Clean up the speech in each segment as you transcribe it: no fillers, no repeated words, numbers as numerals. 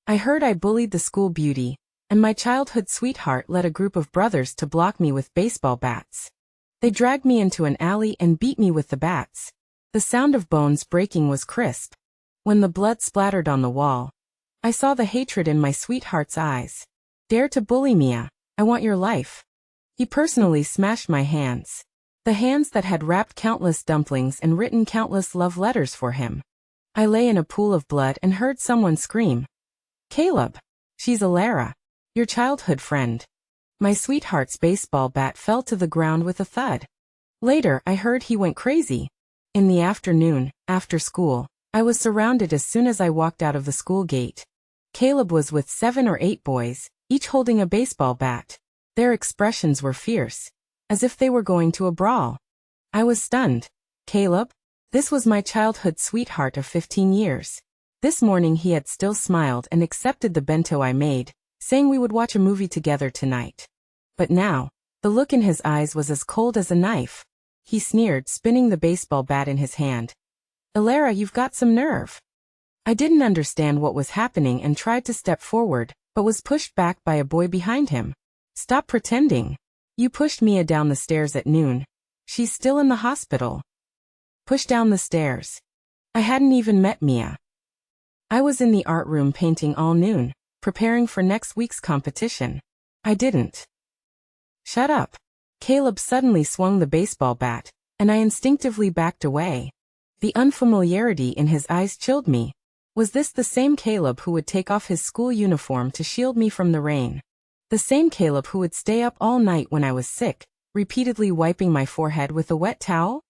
I heard I bullied the school beauty, and my childhood sweetheart led a group of brothers to block me with baseball bats. They dragged me into an alley and beat me with the bats. The sound of bones breaking was crisp. When the blood splattered on the wall, I saw the hatred in my sweetheart's eyes. Dare to bully Mia, I want your life. He personally smashed my hands. The hands that had wrapped countless dumplings and written countless love letters for him. I lay in a pool of blood and heard someone scream. Caleb. She's Alara. Your childhood friend. My sweetheart's baseball bat fell to the ground with a thud. Later, I heard he went crazy. In the afternoon, after school, I was surrounded as soon as I walked out of the school gate. Caleb was with 7 or 8 boys, each holding a baseball bat. Their expressions were fierce, as if they were going to a brawl. I was stunned. Caleb? This was my childhood sweetheart of 15 years. This morning he had still smiled and accepted the bento I made, saying we would watch a movie together tonight. But now, the look in his eyes was as cold as a knife. He sneered, spinning the baseball bat in his hand. Alara, you've got some nerve. I didn't understand what was happening and tried to step forward, but was pushed back by a boy behind him. Stop pretending. You pushed Mia down the stairs at noon. She's still in the hospital. Push down the stairs. I hadn't even met Mia. I was in the art room painting all noon, preparing for next week's competition. I didn't. Shut up. Caleb suddenly swung the baseball bat, and I instinctively backed away. The unfamiliarity in his eyes chilled me. Was this the same Caleb who would take off his school uniform to shield me from the rain? The same Caleb who would stay up all night when I was sick, repeatedly wiping my forehead with a wet towel?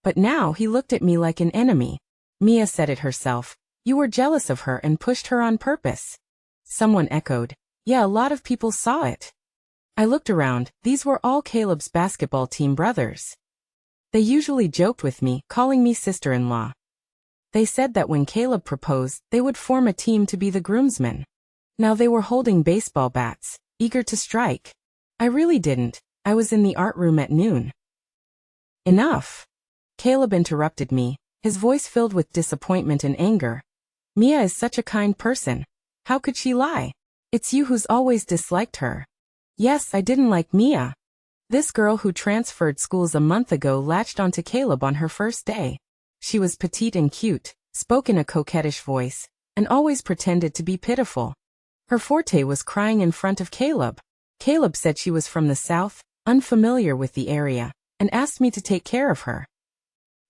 But now he looked at me like an enemy. Mia said it herself. You were jealous of her and pushed her on purpose. Someone echoed. Yeah, a lot of people saw it. I looked around. These were all Caleb's basketball team brothers. They usually joked with me, calling me sister-in-law. They said that when Caleb proposed, they would form a team to be the groomsmen. Now they were holding baseball bats, eager to strike. I really didn't. I was in the art room at noon. Enough. Caleb interrupted me, his voice filled with disappointment and anger. Mia is such a kind person. How could she lie? It's you who's always disliked her. Yes, I didn't like Mia. This girl who transferred schools a month ago latched onto Caleb on her first day. She was petite and cute, spoke in a coquettish voice, and always pretended to be pitiful. Her forte was crying in front of Caleb. Caleb said she was from the south, unfamiliar with the area, and asked me to take care of her.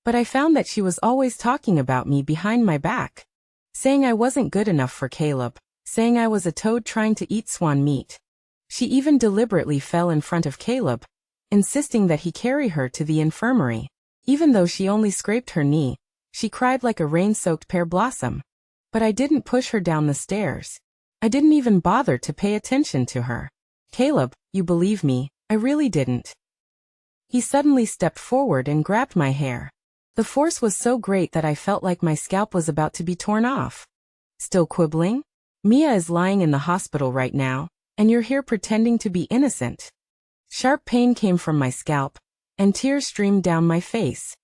But I found that she was always talking about me behind my back. Saying I wasn't good enough for Caleb, saying I was a toad trying to eat swan meat. She even deliberately fell in front of Caleb, insisting that he carry her to the infirmary. Even though she only scraped her knee, she cried like a rain-soaked pear blossom. But I didn't push her down the stairs. I didn't even bother to pay attention to her. Caleb, you believe me, I really didn't. He suddenly stepped forward and grabbed my hair. The force was so great that I felt like my scalp was about to be torn off. Still quibbling? Mia is lying in the hospital right now, and you're here pretending to be innocent. Sharp pain came from my scalp, and tears streamed down my face.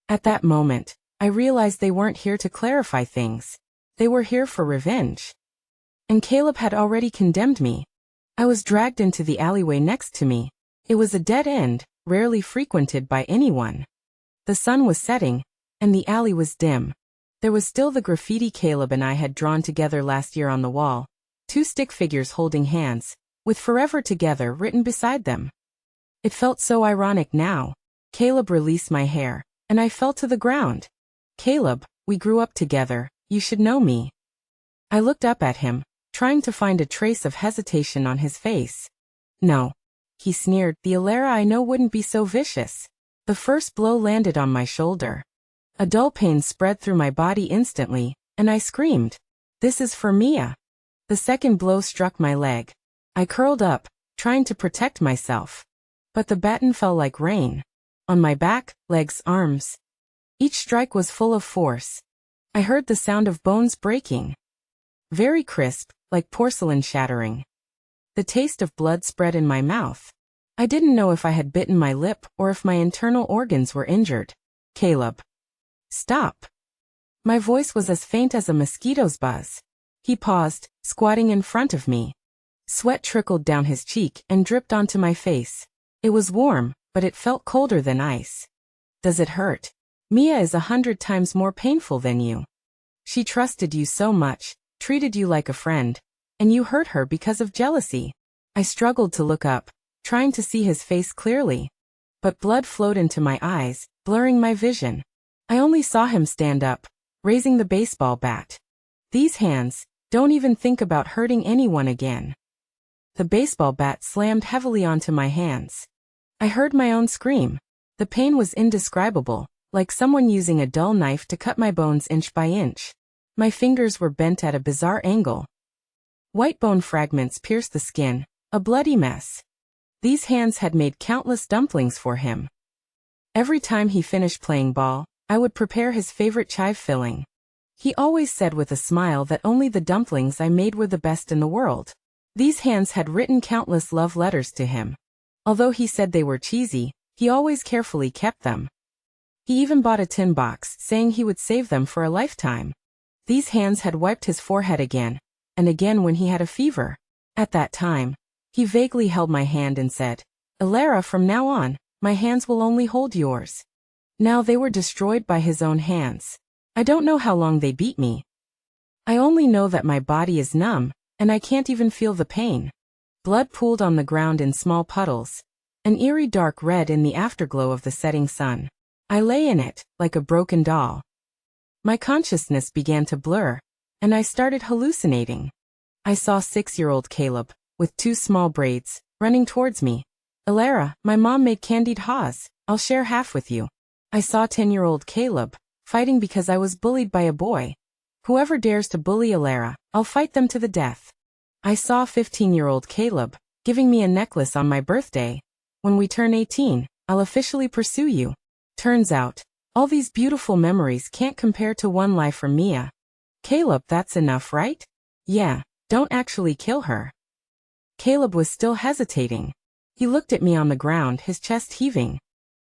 At that moment, I realized they weren't here to clarify things. They were here for revenge. And Caleb had already condemned me. I was dragged into the alleyway next to me. It was a dead end, rarely frequented by anyone. The sun was setting, and the alley was dim. There was still the graffiti Caleb and I had drawn together last year on the wall, 2 stick figures holding hands, with "Forever Together" written beside them. It felt so ironic now. Caleb released my hair, and I fell to the ground. Caleb, we grew up together, you should know me. I looked up at him, trying to find a trace of hesitation on his face. No. He sneered, the Alara I know wouldn't be so vicious. The first blow landed on my shoulder. A dull pain spread through my body instantly, and I screamed. This is for Mia. The second blow struck my leg. I curled up, trying to protect myself. But the baton fell like rain. On my back, legs, arms. Each strike was full of force. I heard the sound of bones breaking. Very crisp, like porcelain shattering. The taste of blood spread in my mouth. I didn't know if I had bitten my lip or if my internal organs were injured. Caleb. Stop. My voice was as faint as a mosquito's buzz. He paused, squatting in front of me. Sweat trickled down his cheek and dripped onto my face. It was warm, but it felt colder than ice. Does it hurt? Mia is 100 times more painful than you. She trusted you so much, treated you like a friend, and you hurt her because of jealousy. I struggled to look up, trying to see his face clearly. But blood flowed into my eyes, blurring my vision. I only saw him stand up, raising the baseball bat. These hands, don't even think about hurting anyone again. The baseball bat slammed heavily onto my hands. I heard my own scream. The pain was indescribable, like someone using a dull knife to cut my bones inch by inch. My fingers were bent at a bizarre angle. White bone fragments pierced the skin, a bloody mess. These hands had made countless dumplings for him. Every time he finished playing ball, I would prepare his favorite chive filling. He always said with a smile that only the dumplings I made were the best in the world. These hands had written countless love letters to him. Although he said they were cheesy, he always carefully kept them. He even bought a tin box, saying he would save them for a lifetime. These hands had wiped his forehead again, and again when he had a fever. At that time, he vaguely held my hand and said, "Alara, from now on, my hands will only hold yours." Now they were destroyed by his own hands. I don't know how long they beat me. I only know that my body is numb, and I can't even feel the pain. Blood pooled on the ground in small puddles, an eerie dark red in the afterglow of the setting sun. I lay in it, like a broken doll. My consciousness began to blur, and I started hallucinating. I saw 6-year-old Caleb, with 2 small braids, running towards me. "Alara, my mom made candied haws, I'll share half with you." I saw 10-year-old Caleb, fighting because I was bullied by a boy. "Whoever dares to bully Alara, I'll fight them to the death." I saw 15-year-old Caleb, giving me a necklace on my birthday. "When we turn 18, I'll officially pursue you." Turns out, all these beautiful memories can't compare to one life from Mia. "Caleb, that's enough, right?" "Yeah, don't actually kill her." Caleb was still hesitating. He looked at me on the ground, his chest heaving.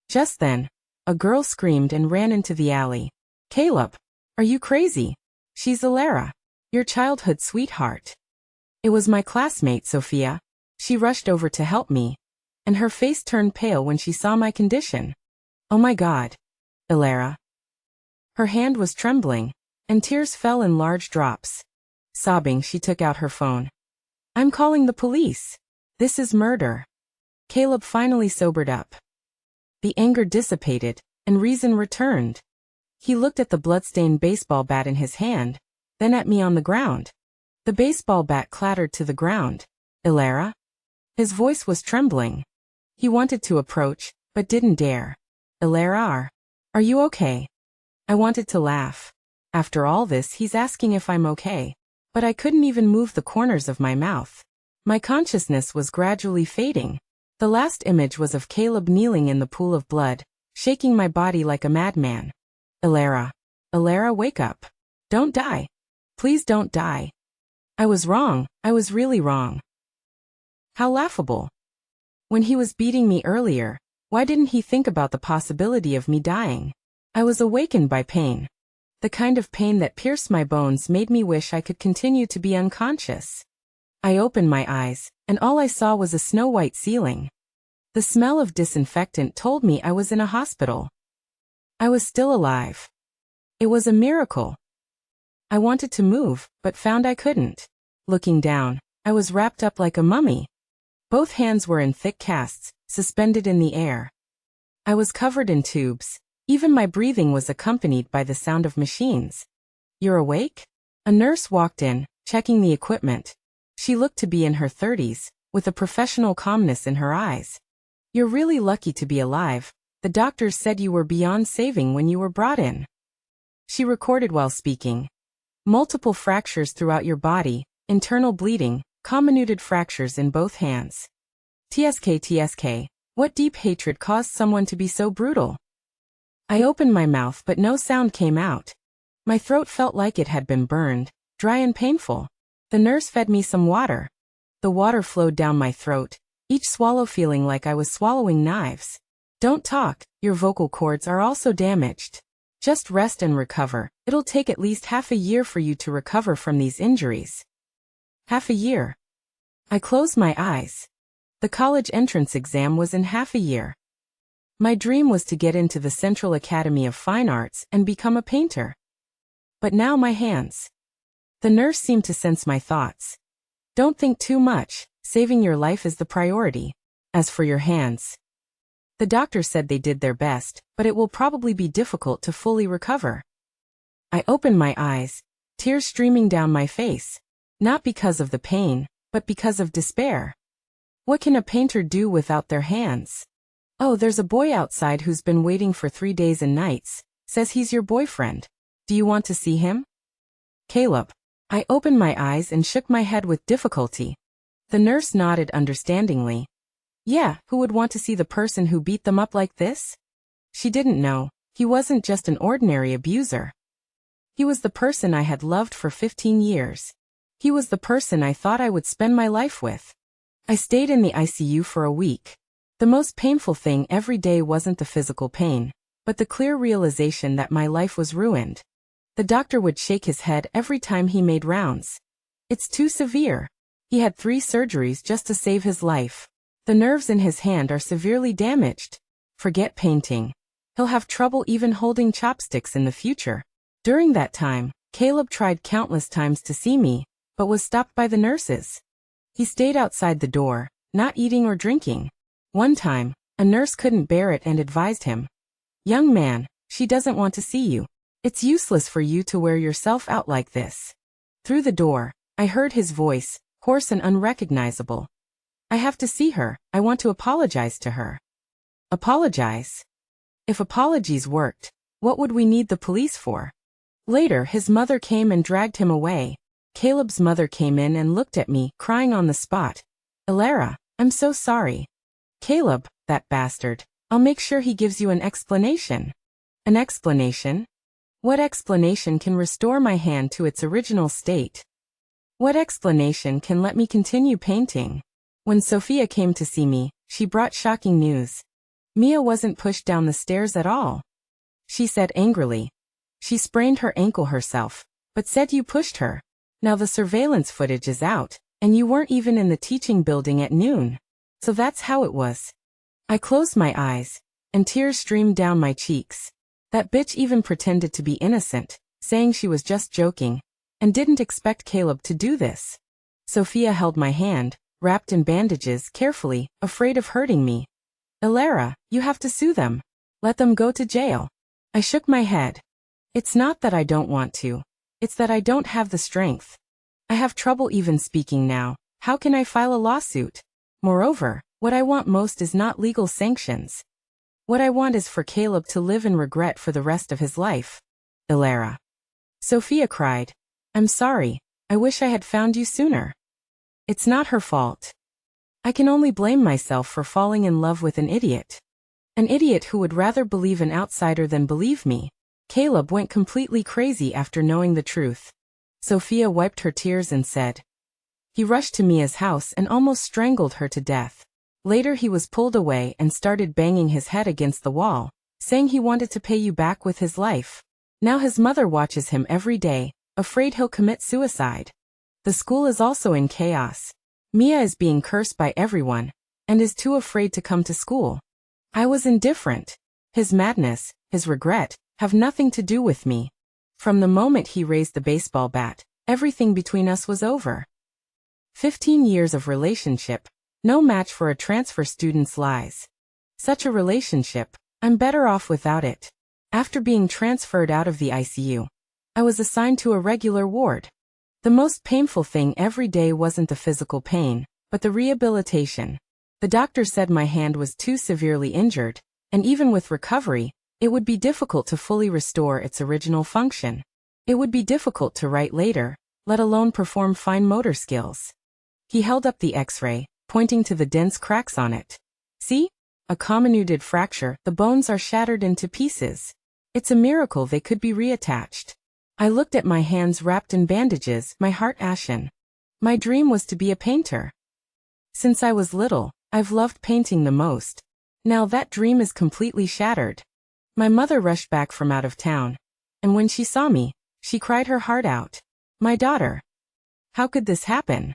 Just then, a girl screamed and ran into the alley. "Caleb, are you crazy? She's Alara, your childhood sweetheart." It was my classmate, Sophia. She rushed over to help me, and her face turned pale when she saw my condition. "Oh my God, Alara." Her hand was trembling, and tears fell in large drops. Sobbing, she took out her phone. "I'm calling the police. This is murder." Caleb finally sobered up. The anger dissipated, and reason returned. He looked at the bloodstained baseball bat in his hand, then at me on the ground. The baseball bat clattered to the ground. "Alara?" His voice was trembling. He wanted to approach, but didn't dare. "Alara, are you okay?" I wanted to laugh. After all this, he's asking if I'm okay. But I couldn't even move the corners of my mouth. My consciousness was gradually fading. The last image was of Caleb kneeling in the pool of blood, shaking my body like a madman. "Alara. Alara, wake up. Don't die. Please don't die." I was wrong. I was really wrong. How laughable. When he was beating me earlier, why didn't he think about the possibility of me dying? I was awakened by pain. The kind of pain that pierced my bones made me wish I could continue to be unconscious. I opened my eyes, and all I saw was a snow-white ceiling. The smell of disinfectant told me I was in a hospital. I was still alive. It was a miracle. I wanted to move, but found I couldn't. Looking down, I was wrapped up like a mummy. Both hands were in thick casts, suspended in the air. I was covered in tubes. Even my breathing was accompanied by the sound of machines. "You're awake?" A nurse walked in, checking the equipment. She looked to be in her 30s, with a professional calmness in her eyes. "You're really lucky to be alive. The doctors said you were beyond saving when you were brought in." She recorded while speaking. "Multiple fractures throughout your body, internal bleeding, comminuted fractures in both hands. TSK, what deep hatred caused someone to be so brutal?" I opened my mouth but no sound came out. My throat felt like it had been burned, dry and painful. The nurse fed me some water. The water flowed down my throat, each swallow feeling like I was swallowing knives. "Don't talk, your vocal cords are also damaged." Just rest and recover. It'll take at least half a year for you to recover from these injuries. Half a year. I closed my eyes. The college entrance exam was in half a year. My dream was to get into the Central Academy of Fine Arts and become a painter. But now my hands. The nurse seemed to sense my thoughts. Don't think too much, saving your life is the priority. As for your hands. The doctor said they did their best, but it will probably be difficult to fully recover. I opened my eyes, tears streaming down my face. Not because of the pain, but because of despair. What can a painter do without their hands? Oh, there's a boy outside who's been waiting for 3 days and nights, says he's your boyfriend. Do you want to see him? Caleb. I opened my eyes and shook my head with difficulty. The nurse nodded understandingly. Yeah, who would want to see the person who beat them up like this? She didn't know. He wasn't just an ordinary abuser. He was the person I had loved for 15 years. He was the person I thought I would spend my life with. I stayed in the ICU for a week. The most painful thing every day wasn't the physical pain, but the clear realization that my life was ruined. The doctor would shake his head every time he made rounds. It's too severe. He had 3 surgeries just to save his life. The nerves in his hand are severely damaged. Forget painting. He'll have trouble even holding chopsticks in the future. During that time, Caleb tried countless times to see me, but was stopped by the nurses. He stayed outside the door, not eating or drinking. One time, a nurse couldn't bear it and advised him. Young man, she doesn't want to see you. It's useless for you to wear yourself out like this. Through the door, I heard his voice, hoarse and unrecognizable. I have to see her. I want to apologize to her. Apologize? If apologies worked, what would we need the police for? Later, his mother came and dragged him away. Caleb's mother came in and looked at me, crying on the spot. Elara, I'm so sorry. Caleb, that bastard. I'll make sure he gives you an explanation. An explanation? What explanation can restore my hand to its original state? What explanation can let me continue painting? When Sophia came to see me, she brought shocking news. Mia wasn't pushed down the stairs at all. She said angrily. She sprained her ankle herself, but said you pushed her. Now the surveillance footage is out, and you weren't even in the teaching building at noon. So that's how it was. I closed my eyes, and tears streamed down my cheeks. That bitch even pretended to be innocent, saying she was just joking, and didn't expect Caleb to do this. Sophia held my hand, wrapped in bandages carefully, afraid of hurting me. Elara, you have to sue them. Let them go to jail. I shook my head. It's not that I don't want to. It's that I don't have the strength. I have trouble even speaking now. How can I file a lawsuit? Moreover, what I want most is not legal sanctions. What I want is for Caleb to live in regret for the rest of his life. Elara. Sophia cried. I'm sorry. I wish I had found you sooner. It's not her fault. I can only blame myself for falling in love with an idiot. An idiot who would rather believe an outsider than believe me. Caleb went completely crazy after knowing the truth. Sophia wiped her tears and said. He rushed to Mia's house and almost strangled her to death. Later he was pulled away and started banging his head against the wall, saying he wanted to pay you back with his life. Now his mother watches him every day, afraid he'll commit suicide. The school is also in chaos. Mia is being cursed by everyone, and is too afraid to come to school. I was indifferent. His madness, his regret, have nothing to do with me. From the moment he raised the baseball bat, everything between us was over. 15 years of relationship, no match for a transfer student's lies. Such a relationship, I'm better off without it. After being transferred out of the ICU, I was assigned to a regular ward. The most painful thing every day wasn't the physical pain, but the rehabilitation. The doctor said my hand was too severely injured, and even with recovery, it would be difficult to fully restore its original function. It would be difficult to write later, let alone perform fine motor skills. He held up the X-ray, pointing to the dense cracks on it. See? A comminuted fracture, the bones are shattered into pieces. It's a miracle they could be reattached. I looked at my hands wrapped in bandages, my heart ashen. My dream was to be a painter. Since I was little, I've loved painting the most. Now that dream is completely shattered. My mother rushed back from out of town, and when she saw me, she cried her heart out. My daughter. How could this happen?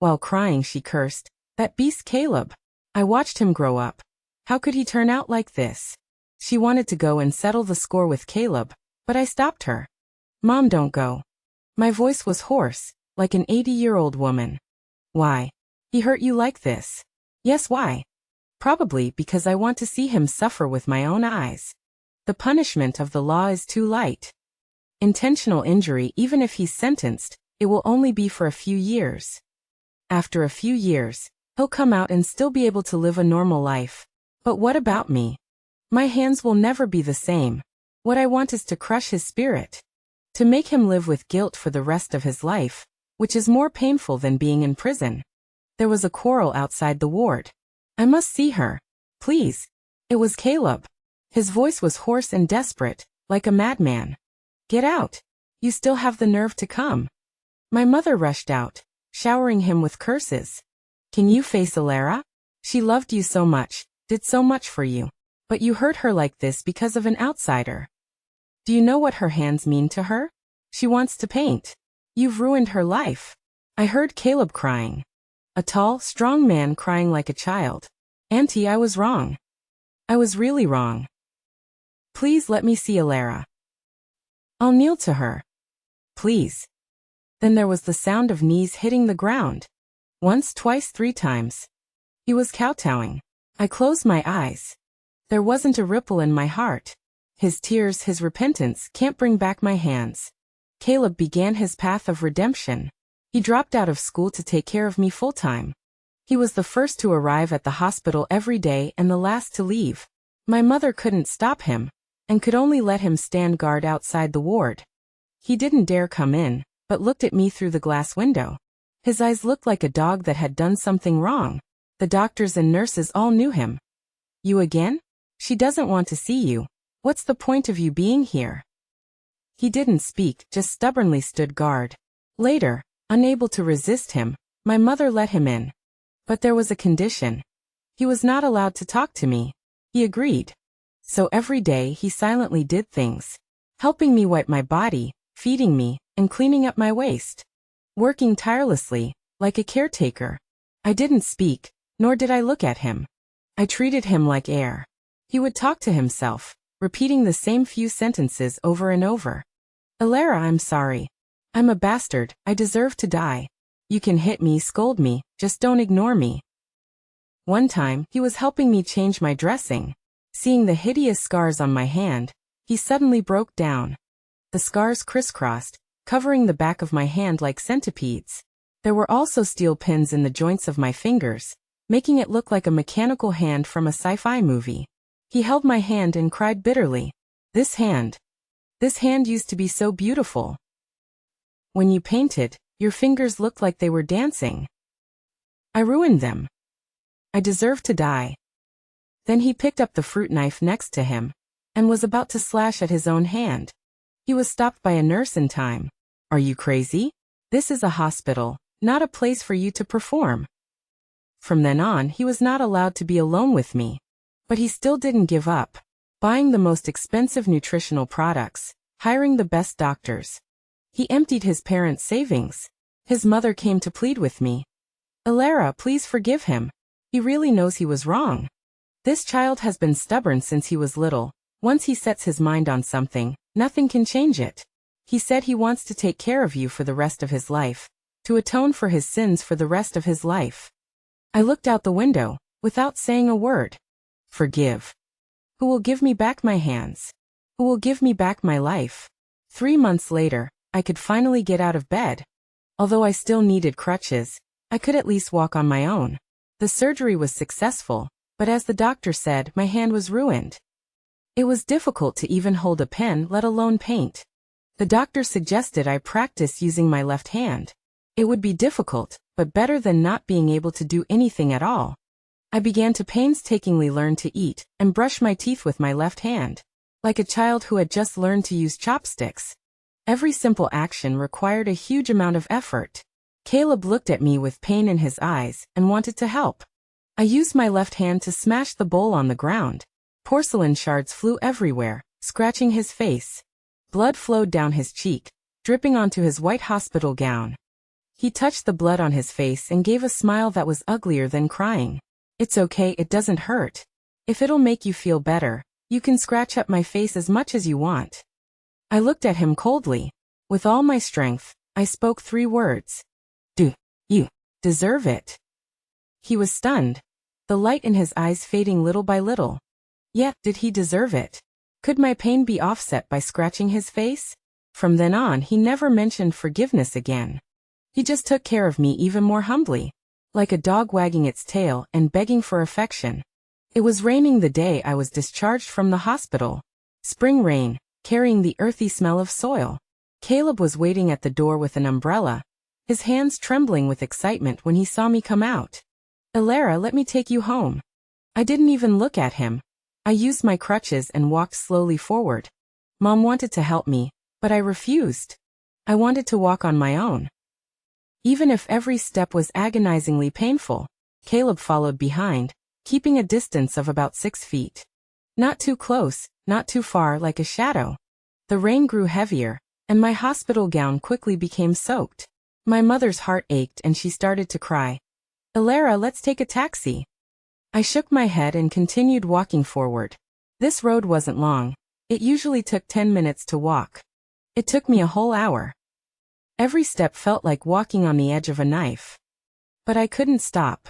While crying she cursed, that beast Caleb. I watched him grow up. How could he turn out like this? She wanted to go and settle the score with Caleb, but I stopped her. Mom, don't go. My voice was hoarse, like an 80-year-old woman. Why? He hurt you like this? Yes, why? Probably because I want to see him suffer with my own eyes. The punishment of the law is too light. Intentional injury, even if he's sentenced, it will only be for a few years. After a few years, he'll come out and still be able to live a normal life. But what about me? My hands will never be the same. What I want is to crush his spirit. To make him live with guilt for the rest of his life, which is more painful than being in prison. There was a quarrel outside the ward. I must see her. Please. It was Caleb. His voice was hoarse and desperate, like a madman. Get out. You still have the nerve to come. My mother rushed out, showering him with curses. Can you face Alara? She loved you so much, did so much for you. But you hurt her like this because of an outsider. Do you know what her hands mean to her? She wants to paint. You've ruined her life. I heard Caleb crying. A tall, strong man crying like a child. Auntie, I was wrong. I was really wrong. Please let me see Alara. I'll kneel to her. Please. Then there was the sound of knees hitting the ground. Once, twice, 3 times. He was kowtowing. I closed my eyes. There wasn't a ripple in my heart. His tears, his repentance can't bring back my hands. Caleb began his path of redemption. He dropped out of school to take care of me full-time. He was the first to arrive at the hospital every day and the last to leave. My mother couldn't stop him, and could only let him stand guard outside the ward. He didn't dare come in, but looked at me through the glass window. His eyes looked like a dog that had done something wrong. The doctors and nurses all knew him. You again? She doesn't want to see you. What's the point of you being here? He didn't speak, just stubbornly stood guard. Later, unable to resist him, my mother let him in. But there was a condition. He was not allowed to talk to me. He agreed. So every day he silently did things. Helping me wipe my body, feeding me, and cleaning up my waste. Working tirelessly, like a caretaker. I didn't speak, nor did I look at him. I treated him like air. He would talk to himself, repeating the same few sentences over and over. Alara, I'm sorry. I'm a bastard, I deserve to die. You can hit me, scold me, just don't ignore me. One time, he was helping me change my dressing. Seeing the hideous scars on my hand, he suddenly broke down. The scars crisscrossed, covering the back of my hand like centipedes. There were also steel pins in the joints of my fingers, making it look like a mechanical hand from a sci-fi movie. He held my hand and cried bitterly. This hand used to be so beautiful. When you painted, your fingers looked like they were dancing. I ruined them. I deserve to die. Then he picked up the fruit knife next to him, and was about to slash at his own hand. He was stopped by a nurse in time. Are you crazy? This is a hospital, not a place for you to perform. From then on, he was not allowed to be alone with me. But he still didn't give up. Buying the most expensive nutritional products, hiring the best doctors. He emptied his parents' savings. His mother came to plead with me. Alara, please forgive him. He really knows he was wrong. This child has been stubborn since he was little. Once he sets his mind on something, nothing can change it. He said he wants to take care of you for the rest of his life, to atone for his sins for the rest of his life. I looked out the window, without saying a word. Forgive. Who will give me back my hands? Who will give me back my life? 3 months later, I could finally get out of bed. Although I still needed crutches, I could at least walk on my own. The surgery was successful, but as the doctor said, my hand was ruined. It was difficult to even hold a pen, let alone paint. The doctor suggested I practice using my left hand. It would be difficult, but better than not being able to do anything at all. I began to painstakingly learn to eat and brush my teeth with my left hand, like a child who had just learned to use chopsticks. Every simple action required a huge amount of effort. Caleb looked at me with pain in his eyes and wanted to help. I used my left hand to smash the bowl on the ground. Porcelain shards flew everywhere, scratching his face. Blood flowed down his cheek, dripping onto his white hospital gown. He touched the blood on his face and gave a smile that was uglier than crying. "It's okay, it doesn't hurt. If it'll make you feel better, you can scratch up my face as much as you want." I looked at him coldly. With all my strength, I spoke 3 words. "Do you deserve it?" He was stunned, the light in his eyes fading little by little. Yet, did he deserve it? Could my pain be offset by scratching his face? From then on, he never mentioned forgiveness again. He just took care of me even more humbly, like a dog wagging its tail and begging for affection. It was raining the day I was discharged from the hospital. Spring rain, carrying the earthy smell of soil. Caleb was waiting at the door with an umbrella, his hands trembling with excitement when he saw me come out. "Elara, let me take you home." I didn't even look at him. I used my crutches and walked slowly forward. Mom wanted to help me, but I refused. I wanted to walk on my own. Even if every step was agonizingly painful, Caleb followed behind, keeping a distance of about 6 feet. Not too close, not too far, like a shadow. The rain grew heavier, and my hospital gown quickly became soaked. My mother's heart ached and she started to cry. "Elara, let's take a taxi." I shook my head and continued walking forward. This road wasn't long. It usually took 10 minutes to walk. It took me a whole hour. Every step felt like walking on the edge of a knife. But I couldn't stop.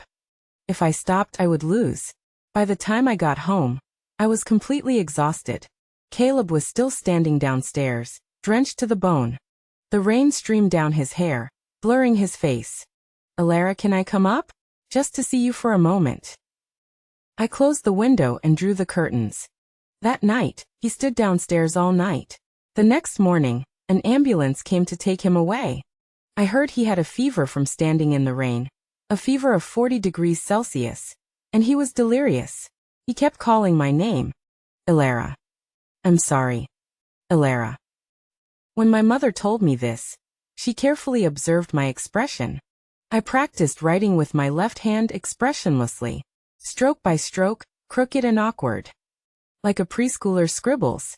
If I stopped, I would lose. By the time I got home, I was completely exhausted. Caleb was still standing downstairs, drenched to the bone. The rain streamed down his hair, blurring his face. "Elara, can I come up? Just to see you for a moment." I closed the window and drew the curtains. That night, he stood downstairs all night. The next morning, an ambulance came to take him away. I heard he had a fever from standing in the rain, a fever of 40 degrees Celsius, and he was delirious. He kept calling my name. "Elara. I'm sorry. Elara." When my mother told me this, she carefully observed my expression. I practiced writing with my left hand expressionlessly, stroke by stroke, crooked and awkward. Like a preschooler scribbles.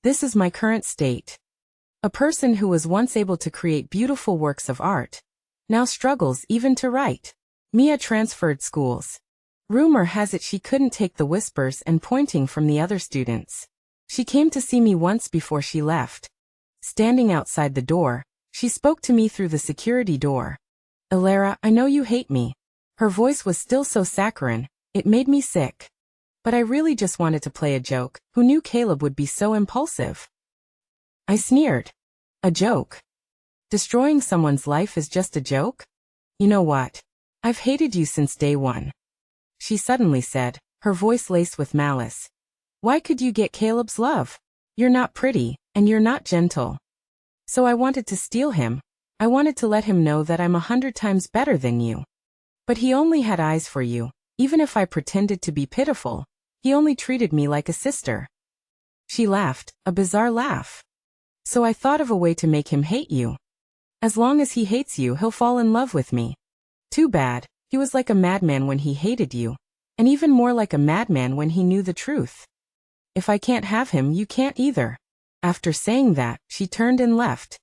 This is my current state. A person who was once able to create beautiful works of art, now struggles even to write. Mia transferred schools. Rumor has it she couldn't take the whispers and pointing from the other students. She came to see me once before she left. Standing outside the door, she spoke to me through the security door. "Elara, I know you hate me." Her voice was still so saccharine, it made me sick. But I really just wanted to play a joke. Who knew Caleb would be so impulsive? I sneered. "A joke? Destroying someone's life is just a joke? You know what? I've hated you since day one." She suddenly said, her voice laced with malice. "Why could you get Caleb's love? You're not pretty, and you're not gentle. So I wanted to steal him. I wanted to let him know that I'm 100 times better than you. But he only had eyes for you. Even if I pretended to be pitiful, he only treated me like a sister." She laughed, a bizarre laugh. "So I thought of a way to make him hate you. As long as he hates you, he'll fall in love with me. Too bad, he was like a madman when he hated you, and even more like a madman when he knew the truth. If I can't have him, you can't either." After saying that, she turned and left.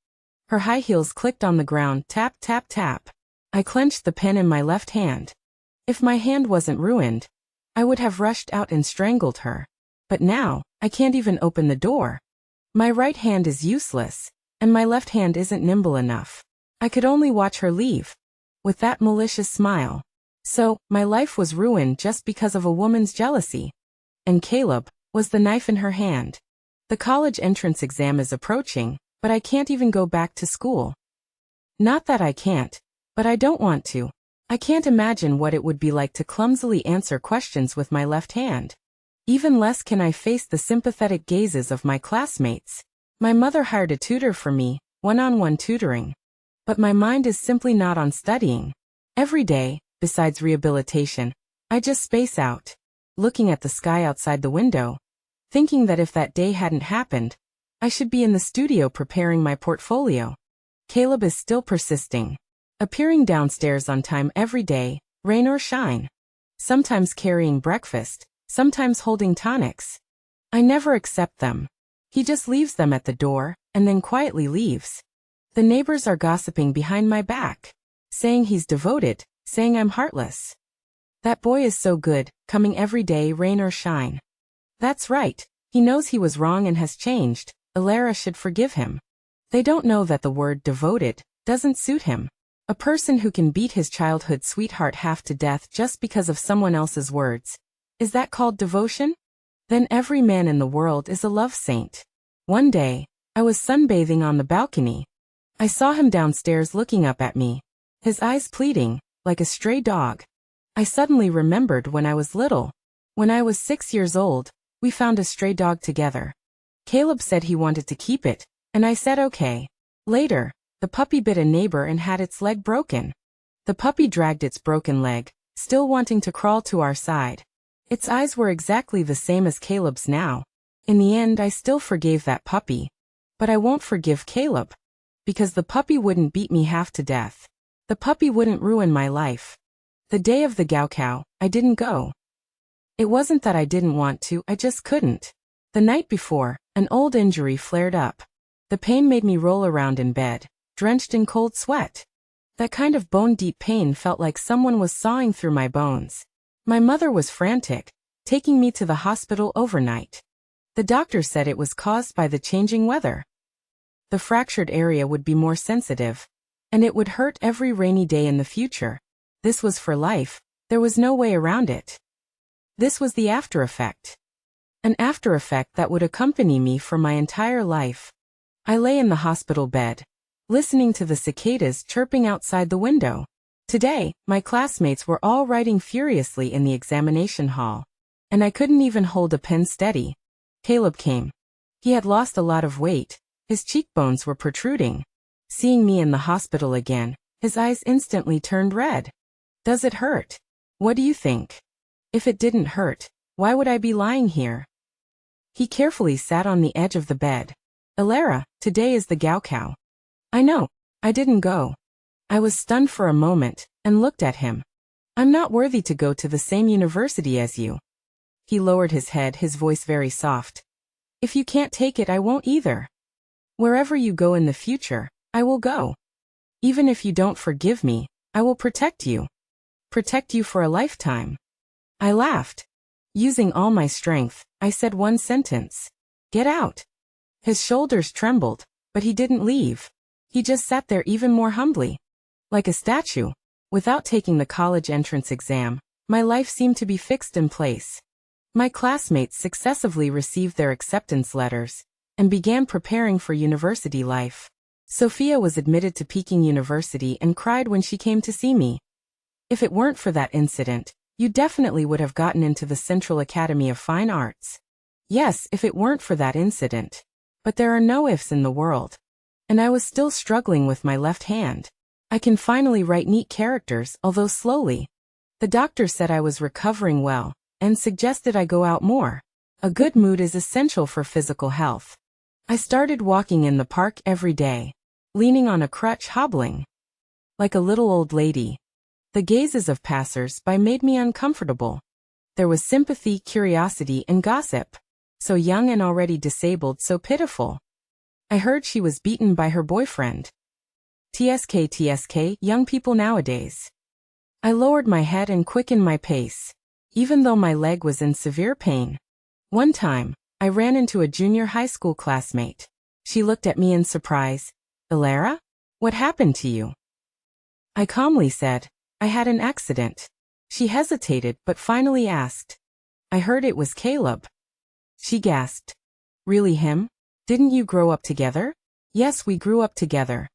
Her high heels clicked on the ground, tap, tap, tap. I clenched the pen in my left hand. If my hand wasn't ruined, I would have rushed out and strangled her. But now, I can't even open the door. My right hand is useless, and my left hand isn't nimble enough. I could only watch her leave, with that malicious smile. So, my life was ruined just because of a woman's jealousy. And Caleb was the knife in her hand. The college entrance exam is approaching, but I can't even go back to school. Not that I can't, but I don't want to. I can't imagine what it would be like to clumsily answer questions with my left hand. Even less can I face the sympathetic gazes of my classmates. My mother hired a tutor for me, one-on-one tutoring. But my mind is simply not on studying. Every day, besides rehabilitation, I just space out, looking at the sky outside the window, thinking that if that day hadn't happened, I should be in the studio preparing my portfolio. Caleb is still persisting, appearing downstairs on time every day, rain or shine. Sometimes carrying breakfast, sometimes holding tonics. I never accept them. He just leaves them at the door, and then quietly leaves. The neighbors are gossiping behind my back, saying he's devoted, saying I'm heartless. That boy is so good, coming every day, rain or shine. That's right, he knows he was wrong and has changed. Alara should forgive him. They don't know that the word devoted doesn't suit him. A person who can beat his childhood sweetheart half to death just because of someone else's words. Is that called devotion? Then every man in the world is a love saint. One day, I was sunbathing on the balcony. I saw him downstairs looking up at me, his eyes pleading, like a stray dog. I suddenly remembered when I was little. When I was 6 years old, we found a stray dog together. Caleb said he wanted to keep it, and I said okay. Later, the puppy bit a neighbor and had its leg broken. The puppy dragged its broken leg, still wanting to crawl to our side. Its eyes were exactly the same as Caleb's now. In the end, I still forgave that puppy. But I won't forgive Caleb. Because the puppy wouldn't beat me half to death. The puppy wouldn't ruin my life. The day of the Gaokao, I didn't go. It wasn't that I didn't want to, I just couldn't. The night before, an old injury flared up. The pain made me roll around in bed, drenched in cold sweat. That kind of bone-deep pain felt like someone was sawing through my bones. My mother was frantic, taking me to the hospital overnight. The doctor said it was caused by the changing weather. The fractured area would be more sensitive, and it would hurt every rainy day in the future. This was for life, there was no way around it. This was the after effect. An after effect that would accompany me for my entire life. I lay in the hospital bed, listening to the cicadas chirping outside the window. Today, my classmates were all writing furiously in the examination hall, and I couldn't even hold a pen steady. Caleb came. He had lost a lot of weight, his cheekbones were protruding. Seeing me in the hospital again, his eyes instantly turned red. Does it hurt? What do you think? If it didn't hurt, why would I be lying here? He carefully sat on the edge of the bed. Alara, today is the Gaokao. I know, I didn't go. I was stunned for a moment, and looked at him. I'm not worthy to go to the same university as you. He lowered his head, his voice very soft. If you can't take it, I won't either. Wherever you go in the future, I will go. Even if you don't forgive me, I will protect you. Protect you for a lifetime. I laughed. Using all my strength, I said one sentence. Get out. His shoulders trembled, but he didn't leave. He just sat there even more humbly. Like a statue. Without taking the college entrance exam, my life seemed to be fixed in place. My classmates successively received their acceptance letters, and began preparing for university life. Sophia was admitted to Peking University and cried when she came to see me. If it weren't for that incident, you definitely would have gotten into the Central Academy of Fine Arts. Yes, if it weren't for that incident. But there are no ifs in the world. And I was still struggling with my left hand. I can finally write neat characters, although slowly. The doctor said I was recovering well, and suggested I go out more. A good mood is essential for physical health. I started walking in the park every day, leaning on a crutch, hobbling. Like a little old lady. The gazes of passers-by made me uncomfortable. There was sympathy, curiosity, and gossip. So young and already disabled, so pitiful. I heard she was beaten by her boyfriend. TSK, young people nowadays. I lowered my head and quickened my pace, even though my leg was in severe pain. One time, I ran into a junior high school classmate. She looked at me in surprise. Alara? What happened to you? I calmly said, I had an accident. She hesitated but finally asked. I heard it was Caleb. She gasped. Really him? Didn't you grow up together? Yes, we grew up together.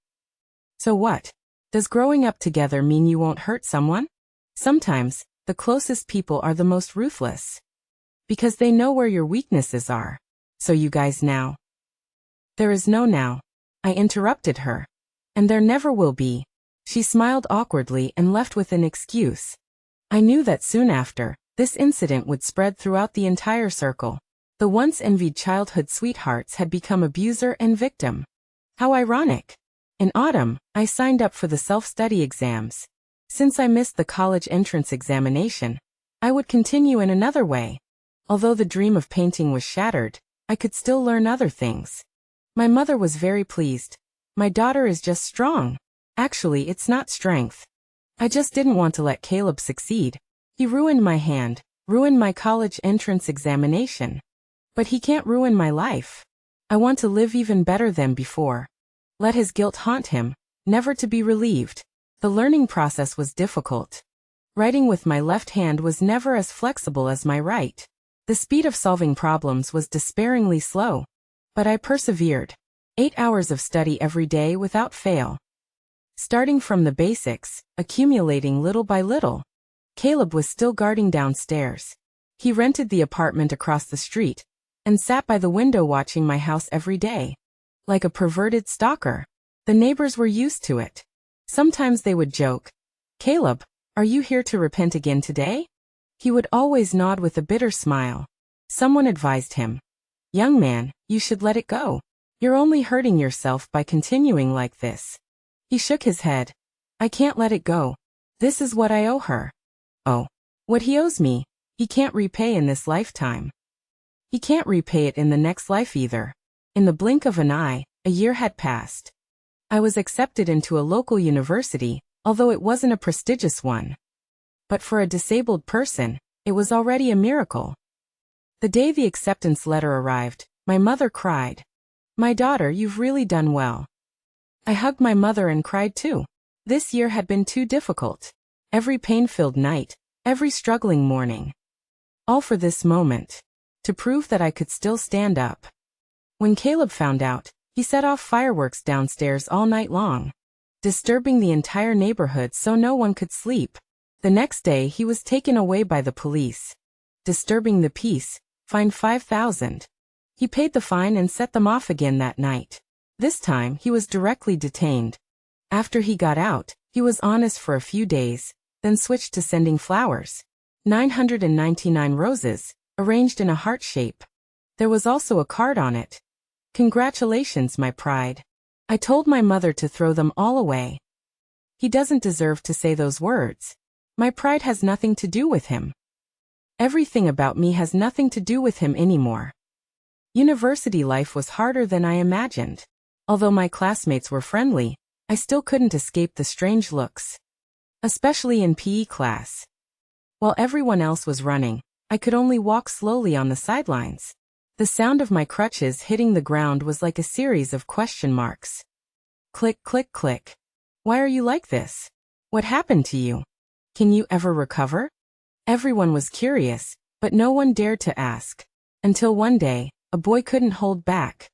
So what? Does growing up together mean you won't hurt someone? Sometimes, the closest people are the most ruthless. Because they know where your weaknesses are. So you guys now? There is no now. I interrupted her. And there never will be. She smiled awkwardly and left with an excuse. I knew that soon after, this incident would spread throughout the entire circle. The once envied childhood sweethearts had become abuser and victim. How ironic. In autumn, I signed up for the self-study exams. Since I missed the college entrance examination, I would continue in another way. Although the dream of painting was shattered, I could still learn other things. My mother was very pleased. My daughter is just strong. Actually, it's not strength. I just didn't want to let Caleb succeed. He ruined my hand, ruined my college entrance examination. But he can't ruin my life. I want to live even better than before. Let his guilt haunt him, never to be relieved. The learning process was difficult. Writing with my left hand was never as flexible as my right. The speed of solving problems was despairingly slow. But I persevered. 8 hours of study every day without fail. Starting from the basics, accumulating little by little. Caleb was still guarding downstairs. He rented the apartment across the street and sat by the window watching my house every day. Like a perverted stalker. The neighbors were used to it. Sometimes they would joke, "Caleb, are you here to repent again today?" He would always nod with a bitter smile. Someone advised him, "Young man, you should let it go. You're only hurting yourself by continuing like this." He shook his head. "I can't let it go. This is what I owe her." Oh, what he owes me, he can't repay in this lifetime. He can't repay it in the next life either. In the blink of an eye, a year had passed. I was accepted into a local university, although it wasn't a prestigious one. But for a disabled person, it was already a miracle. The day the acceptance letter arrived, my mother cried. "My daughter, you've really done well." I hugged my mother and cried too. This year had been too difficult. Every pain-filled night, every struggling morning. All for this moment. To prove that I could still stand up. When Caleb found out, he set off fireworks downstairs all night long, disturbing the entire neighborhood so no one could sleep. The next day he was taken away by the police. Disturbing the peace, fined $5,000. He paid the fine and set them off again that night. This time he was directly detained. After he got out, he was honest for a few days, then switched to sending flowers. 999 roses, arranged in a heart shape. There was also a card on it. "Congratulations, my pride." I told my mother to throw them all away. He doesn't deserve to say those words. My pride has nothing to do with him. Everything about me has nothing to do with him anymore. University life was harder than I imagined. Although my classmates were friendly, I still couldn't escape the strange looks. Especially in PE class. While everyone else was running, I could only walk slowly on the sidelines. The sound of my crutches hitting the ground was like a series of question marks. Click, click, click. Why are you like this? What happened to you? Can you ever recover? Everyone was curious, but no one dared to ask. Until one day, a boy couldn't hold back.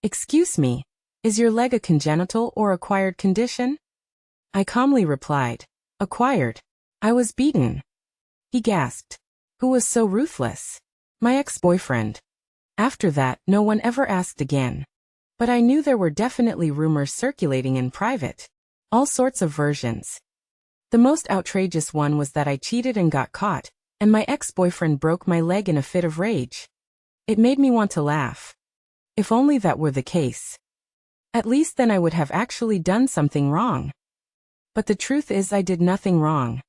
"Excuse me, is your leg a congenital or acquired condition?" I calmly replied, "Acquired. I was beaten." He gasped. "Who was so ruthless?" "My ex-boyfriend." After that, no one ever asked again. But I knew there were definitely rumors circulating in private. All sorts of versions. The most outrageous one was that I cheated and got caught, and my ex-boyfriend broke my leg in a fit of rage. It made me want to laugh. If only that were the case. At least then I would have actually done something wrong. But the truth is I did nothing wrong.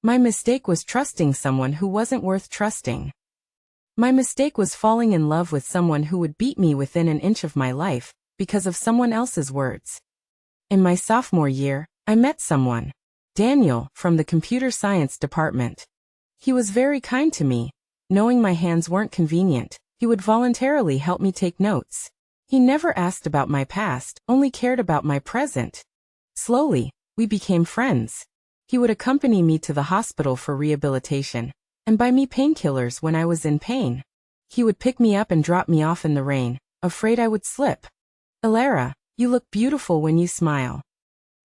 My mistake was trusting someone who wasn't worth trusting. My mistake was falling in love with someone who would beat me within an inch of my life, because of someone else's words. In my sophomore year, I met someone. Daniel, from the computer science department. He was very kind to me. Knowing my hands weren't convenient, he would voluntarily help me take notes. He never asked about my past, only cared about my present. Slowly, we became friends. He would accompany me to the hospital for rehabilitation, and buy me painkillers when I was in pain. He would pick me up and drop me off in the rain, afraid I would slip. "Alara, you look beautiful when you smile."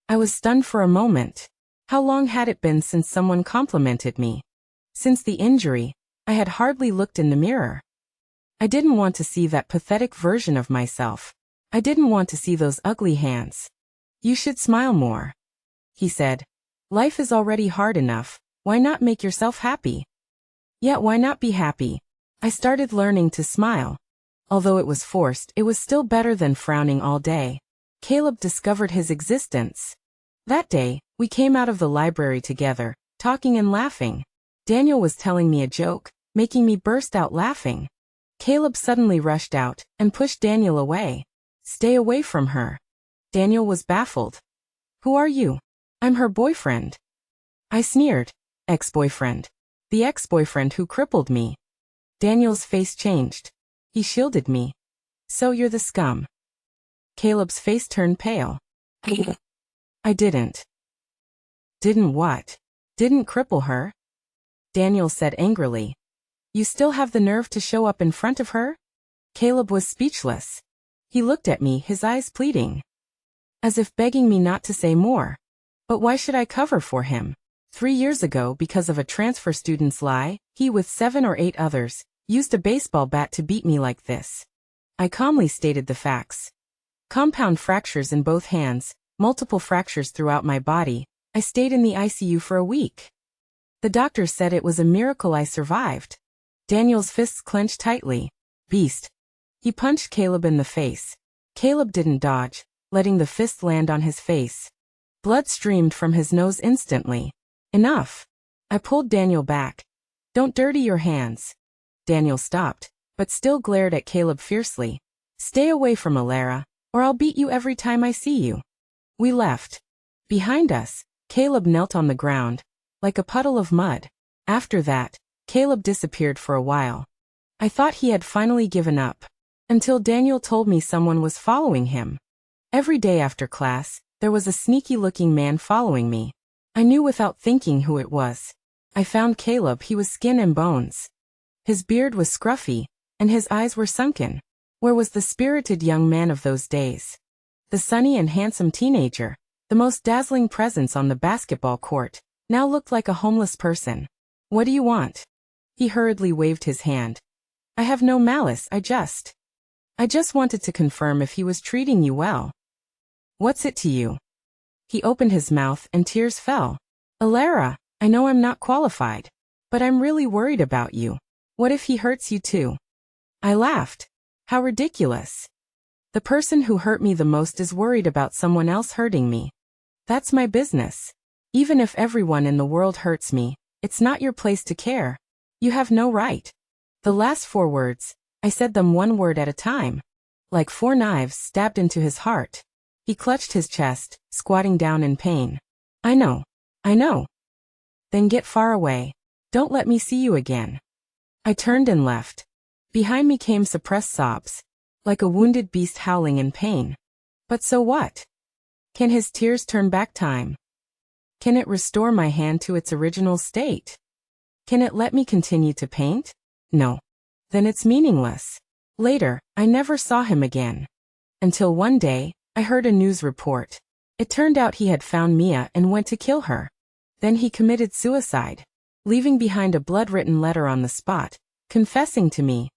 I was stunned for a moment. How long had it been since someone complimented me? Since the injury, I had hardly looked in the mirror. I didn't want to see that pathetic version of myself. I didn't want to see those ugly hands. "You should smile more," he said. "Life is already hard enough, why not make yourself happy?" Yet why not be happy? I started learning to smile. Although it was forced, it was still better than frowning all day. Caleb discovered his existence. That day, we came out of the library together, talking and laughing. Daniel was telling me a joke, making me burst out laughing. Caleb suddenly rushed out and pushed Daniel away. Stay away from her. Daniel was baffled. Who are you? I'm her boyfriend. I sneered. Ex-boyfriend. The ex-boyfriend who crippled me. Daniel's face changed. He shielded me. So you're the scum. Caleb's face turned pale. I didn't. Didn't what? Didn't cripple her? Daniel said angrily. You still have the nerve to show up in front of her? Caleb was speechless. He looked at me, his eyes pleading, as if begging me not to say more. But why should I cover for him? 3 years ago, because of a transfer student's lie, he with 7 or 8 others used a baseball bat to beat me like this. I calmly stated the facts. Compound fractures in both hands, multiple fractures throughout my body. I stayed in the ICU for a week. The doctor said it was a miracle I survived. Daniel's fists clenched tightly. Beast. He punched Caleb in the face. Caleb didn't dodge, letting the fist land on his face. Blood streamed from his nose instantly. Enough. I pulled Daniel back. Don't dirty your hands. Daniel stopped, but still glared at Caleb fiercely. Stay away from Alara, or I'll beat you every time I see you. We left. Behind us, Caleb knelt on the ground, like a puddle of mud. After that, Caleb disappeared for a while. I thought he had finally given up, until Daniel told me someone was following him. Every day after class, there was a sneaky-looking man following me. I knew without thinking who it was. I found Caleb. He was skin and bones. His beard was scruffy, and his eyes were sunken. Where was the spirited young man of those days? The sunny and handsome teenager, the most dazzling presence on the basketball court, now looked like a homeless person. What do you want? He hurriedly waved his hand. I have no malice, I just wanted to confirm if he was treating you well. What's it to you? He opened his mouth and tears fell. Alara, I know I'm not qualified, but I'm really worried about you. What if he hurts you too? I laughed. How ridiculous. The person who hurt me the most is worried about someone else hurting me. That's my business. Even if everyone in the world hurts me, it's not your place to care. You have no right. The last 4 words, I said them one word at a time. Like 4 knives stabbed into his heart. He clutched his chest, squatting down in pain. I know. Then get far away. Don't let me see you again. I turned and left. Behind me came suppressed sobs, like a wounded beast howling in pain. But so what? Can his tears turn back time? Can it restore my hand to its original state? Can it let me continue to paint? No. Then it's meaningless. Later, I never saw him again. Until one day, I heard a news report. It turned out he had found Mia and went to kill her. Then he committed suicide, leaving behind a blood-written letter on the spot, confessing to me.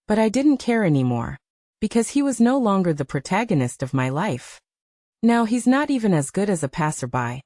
But I didn't care anymore, because he was no longer the protagonist of my life. Now he's not even as good as a passerby.